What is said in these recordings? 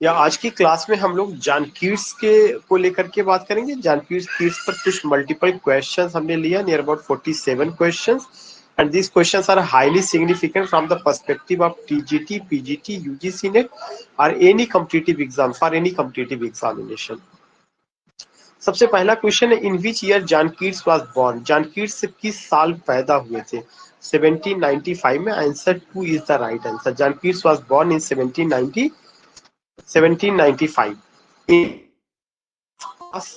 या आज की क्लास में हम लोग जॉन कीट्स के को लेकर के बात करेंगे। जॉन कीट्स पर कुछ मल्टीपल क्वेश्चंस हमने लिया, near about 47 questions, and these questions are highly significant from the perspective of TGT, PGT, UGC NET or any competitive exam for any competitive examination. सबसे पहला क्वेश्चन है, in which year John Keats was born. John Keats किस साल पैदा हुए थे? 1795 में। Answer 2 is the right answer. John Keats was born in 1795।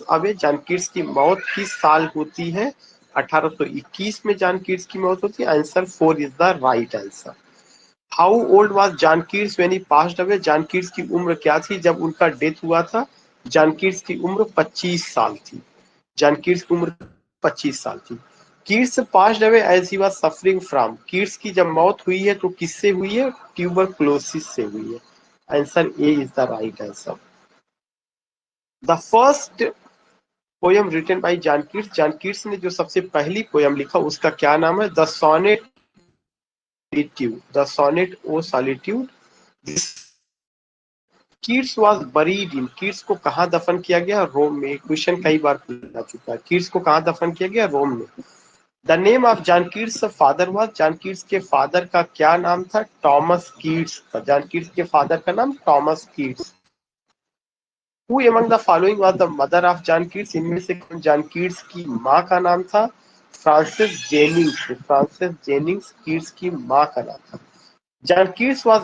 अब जॉन कीट्स की मौत किस साल होती है? 1821 में जॉन कीट्स की मौत होती है। Answer 4 is the right answer. How old was John Keats when he passed away. John Keats की उम्र क्या थी जब उनका डेथ हुआ था? जॉन कीट्स की उम्र 25 साल थी। जॉन कीट्स की उम्र 25 साल थी। Keats passed away as he was suffering from. Keats की जब मौत हुई है तो किससे हुई है? ट्यूबरक्लोसिस से हुई है। Answer A is the right answer. The first poem written by John Keats. John Keats ने जो सबसे पहली पोयम लिखा उसका क्या नाम है? The sonnet solitude. The sonnet O solitude. Keats was buried in. Keats को कहाँ दफन किया गया? रोम में। क्वेश्चन कई बार पूछा चुका है। कीट्स को कहाँ दफन किया गया? रोम में। The name of John Keats father was. John Keats के फादर का क्या नाम था? Thomas Keats. जॉन कीट्स के फादर का नाम Thomas Keats. Who among the following was the mother of John Keats? इनमें से कौन जॉन कीट्स की माँ का नाम था? Francis Jennings. Francis Jennings Keats की माँ का नाम था। जॉन कीट्स वाज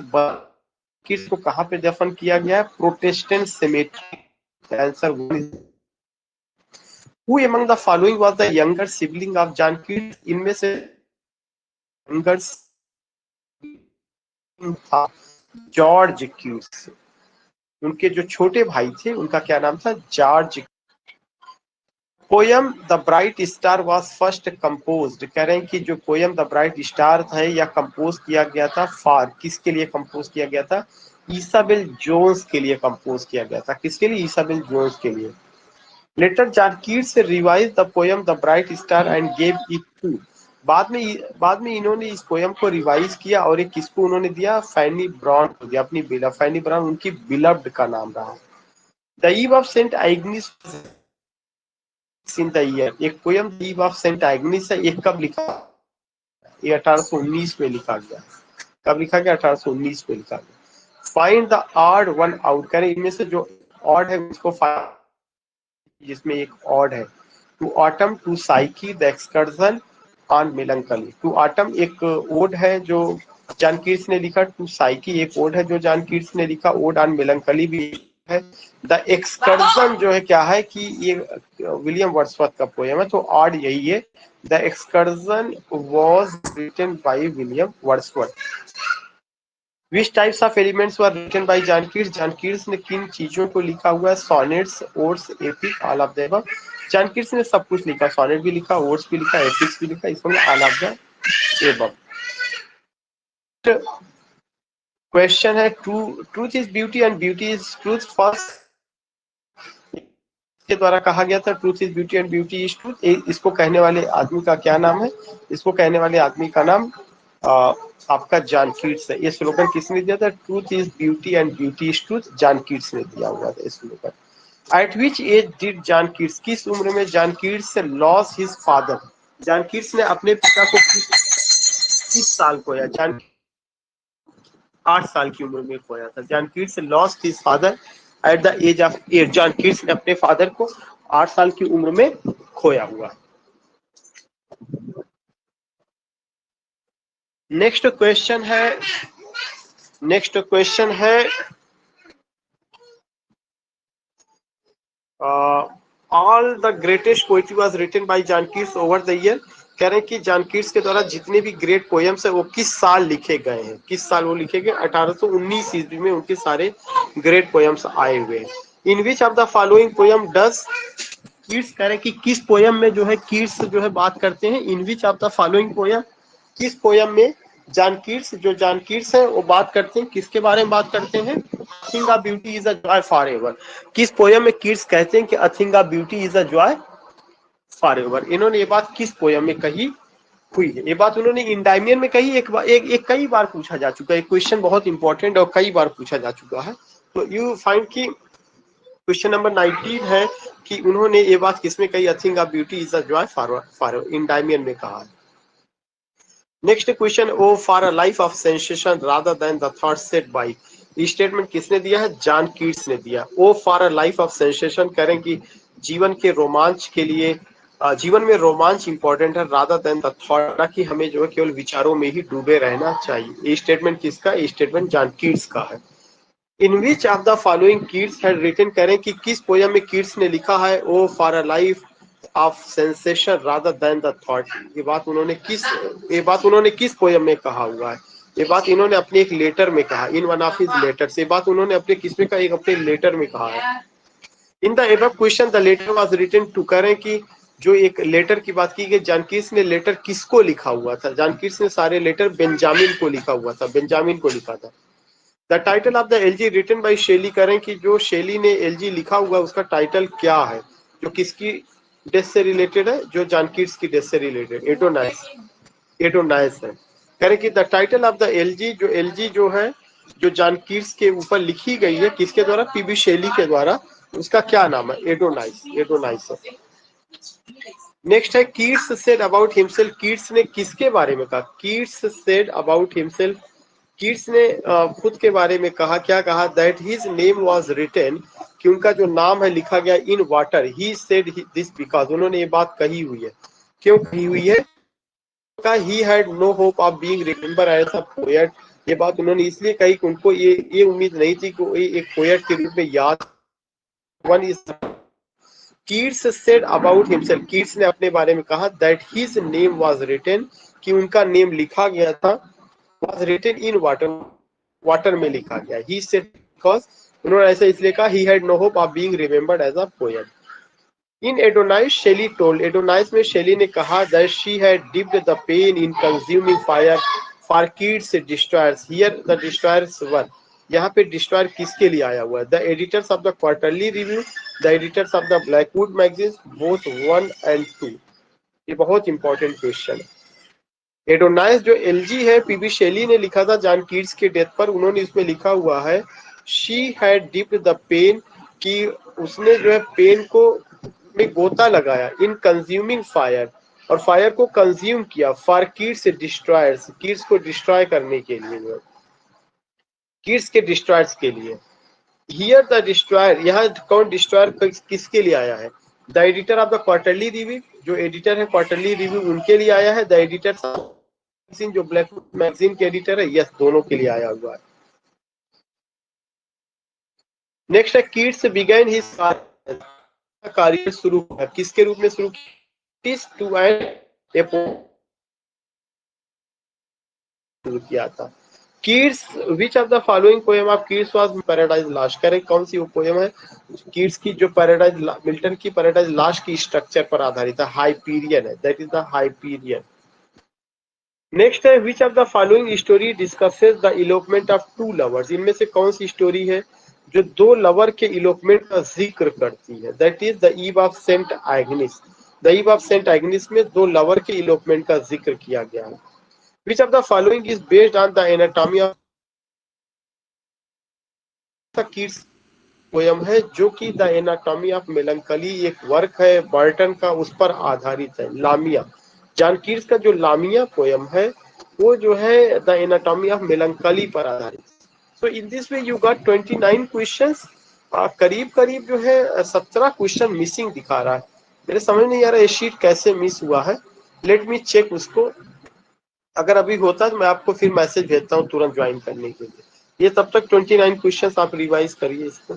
कीट्स को कहाँ पे दफन किया गया है? Protestant cemetery. Answer 1 is Who among the following was the younger sibling of John Keats? इनमें से younger sibling था जॉर्ज कीट्स। उनके जो छोटे भाई थे उनका क्या नाम था? George. Poem the bright star was first composed. कह रहे हैं कि जो पोयम द ब्राइट स्टार है या कंपोज किया गया था फॉर, किसके लिए कंपोज किया गया था? इसाबेल जोन्स के लिए कंपोज किया गया था। किसके लिए? इसाबेल जोन्स के लिए। Letter John Keats revise the poem the bright star and gave it to. बाद में इन्होंने इस पोयम को रिवाइज किया और एक किसको उन्होंने दिया? फैनी ब्राउन को दिया। अपनी फैनी ब्राउन उनकी बिलव्ड का नाम रहा। The eve of saint Agnes in the year. एक poem eve of saint Agnes है, एक कब लिखा? ये 1819 में लिखा गया। कब लिखा गया? 1819 में लिखा गया। Find the odd one out. करें इनमें से जो ऑड है उसको फाइंड, जिसमें एक ऑड है। To autumn, to Psyche, the excursion, on melancholy. To autumn एक ओड है जो जॉन कीट्स ने लिखा। टू साइकी एक ओड है जो जॉन कीट्स ने लिखा। ओड ऑन मेलंकली भी है। द एक्सकर्जन जो है क्या है कि ये विलियम वर्ड्सवर्थ का पोयम है, तो ऑड यही है। The excursion was written by William Wordsworth. Which types of elements were written by John Keats? John Keats ने किन चीजों को लिखा हुआ है? Sonnets, odds, epic, all of the above. John Keats ने सब कुछ लिखा। सॉनेट भी लिखा, ओड्स भी लिखा, एपिक्स भी लिखा, इसमें all of the above. Question है, truth is beauty and beauty is truth. First के द्वारा कहा गया था truth is beauty and beauty is truth. इसको कहने वाले आदमी का क्या नाम है? इसको कहने वाले आदमी का नाम आपका जॉन कीट्स है। ये स्लोगन किसने दिया था? Truth is beauty and beauty is truth. John Keats ने दिया हुआ था slogan. At which age did John Keats, किस उम्र में John Keats lost his father. John Keats ने अपने पिता को किस साल खोया? जॉन 8 साल की उम्र में खोया था। John Keats lost his father at the age of 8। John Keats ने अपने फादर को 8 साल की उम्र में खोया हुआ। नेक्स्ट क्वेश्चन है all the greatest poetry was written by John Keats over the year. कह रहे हैं कि जॉन कीट्स के द्वारा जितने भी ग्रेट पोएम्स है वो किस साल लिखे गए हैं? किस साल वो लिखे गए? 1819 ईस्वी में उनके सारे ग्रेट पोएम्स आए हुए हैं। In which of the following poem does Keats, कह रहे हैं कि किस पोएम में जो है कीट्स जो है बात करते हैं? In which of the following poem, किस पोएम में जॉन कीट्स है वो बात करते हैं? किसके बारे में बात करते हैं? A thing of beauty is a joy forever। किस पोयम में कीट्स कहते हैं कि A thing of beauty is a joy forever? इन्होंने ये बात किस पोयम में कही हुई है? ये बात उन्होंने इंडायमियन में कही। कई बार पूछा जा चुका है। क्वेश्चन बहुत इंपॉर्टेंट और कई बार पूछा जा चुका है। तो यू फाइंड कि क्वेश्चन नंबर 19 है कि उन्होंने ये बात किसमें कही, I think beauty is a joy for Endymion में कहा। Next question, O for a life of sensation rather than the thought set by, ये स्टेटमेंट किसने दिया है, जॉन कीट्स ने दिया। O for a life of sensation करें कि जीवन के रोमांच के लिए, जीवन में रोमांच इंपॉर्टेंट है, रादर देन द थॉट, कि हमें जो है केवल विचारों में ही डूबे रहना चाहिए। ये स्टेटमेंट किसका, ये स्टेटमेंट जॉन कीट्स का है। In which of the following Keats had written, करें कि किस पोयम में कीट्स ने लिखा है O for a life of sensation rather than the thought. ये बात उन्होंने किस पोयम में कहा हुआ है, ये बात इन्होंने अपने एक लेटर में कहा, in one of his letters. ये बात उन्होंने अपने किसमें कहा, एक अपने लेटर में कहा है। In the above question the letter was written to, करें कि जो एक लेटर की बात की गई, जॉन कीट्स ने लेटर किसको लिखा हुआ था, जॉन कीट्स ने सारे लेटर बेंजामिन को लिखा हुआ था, बेंजामिन को लिखा था। The title of the elegy written by Shelley, करें कि जो शेली ने एलजी लिखा हुआ उसका टाइटल क्या है, जो किसकी डेथ से रिलेटेड है, जो जॉन कीट्स की डेथ से रिलेटेड, एडोनाइस है। करें कि the title of the LG, जो एलजी जो है जो जॉन कीट्स के ऊपर लिखी गई है, किसके द्वारा, पीबी शेली के द्वारा, उसका क्या नाम है, एडोनाइस है। नेक्स्ट है Keats said about himself, Keats ने किसके बारे में कहा, Keats said about himself, Keats ने खुद के बारे में कहा, क्या कहा, that his name was written, कि उनका जो नाम है लिखा गया in water, he said this because, उन्होंने ये बात कही हुई है, क्यों कही हुई है, he had no hope of being remember as a poet, ये बात उन्होंने इसलिए कही कि उनको ये उम्मीद नहीं थी कि वो एक पोएट के रूप में याद। One is Keats said about himself, Keats ने अपने बारे में कहा that his name was written, कि उनका नेम लिखा गया था, was written in water में लिखा गया। He said because, उन्होंने ऐसा इसलिए कहा, he had no hope of being remembered as a poet. In Adonais, Shelley told, Adonais में शेली ने कहा that she had dipped the pain in consuming fire for Keats destroyers. Here the destroyers were, यहाँ पे destroyer किसके लिए आया हुआ है, the editors of the quarterly review, the editors of the Blackwood magazine, both 1 and 2। ये बहुत important question है। एडोनाइस जो एलजी है, पीबी शेली ने लिखा था जॉन कीट्स के डेथ पर, उन्होंने इसमें लिखा हुआ है she had dipped the pen, कि उसने जो है पेन को में गोता लगाया, इन कंज्यूमिंग फायर, और फायर को कंज्यूम किया, फॉर कीट्स डिस्ट्रॉयर्स, कीट्स को डिस्ट्रॉय करने के लिए, जो कीट्स के डिस्ट्रॉयर्स के लिए। हियर द डिस्ट्रॉयर, यहाँ कौन डिस्ट्रॉयर किसके लिए आया है, the editor of the quarterly review, जो एडिटर है क्वार्टरली रिव्यू उनके लिए आया है, द एडिटर जो ब्लैकवुड मैगजीन के एडिटर है, यस दोनों के लिए आया हुआ है। नेक्स्ट है कीट्स बिगन हिज करियर, शुरू किसके रूप में शुरू किया था। Keats which of the following poem of Keats was Paradise Lost, करें कौन सी वो पोएम है कीट्स की जो पैराडाइज, मिल्टन की पैराडाइज लास्ट की स्ट्रक्चर पर आधारित है, हाइपीरियन है, that is the Hyperion. Next है which of the following story discusses the elopement of two lovers, इनमें से कौन सी स्टोरी है जो दो लवर के इलोपमेंट का जिक्र करती है, that is the eve of saint Agnes. The eve of saint Agnes में दो लवर के इलोपमेंट का जिक्र किया गया है। Which of the following is based on the anatomy of the Keats, poem है जो कि द एनाटॉमी ऑफ मेलंकली एक वर्क है बर्टन का, उस पर आधारित है, लामिया। जॉन कीट्स का जो लामिया पोयम है वो जो है द एनाटॉमी ऑफ मेलंकली पर आधारित। So in this way you got 29 questions, करीब करीब जो है 17 क्वेश्चन मिसिंग दिखा रहा है। मेरे समझ नहीं आ रहा ये शीट कैसे मिस हुआ है, लेट मी चेक उसको, अगर अभी होता है तो मैं आपको फिर मैसेज भेजता हूँ तुरंत ज्वाइन करने के लिए। ये तब तक 29 क्वेश्चंस आप रिवाइज करिए इसको।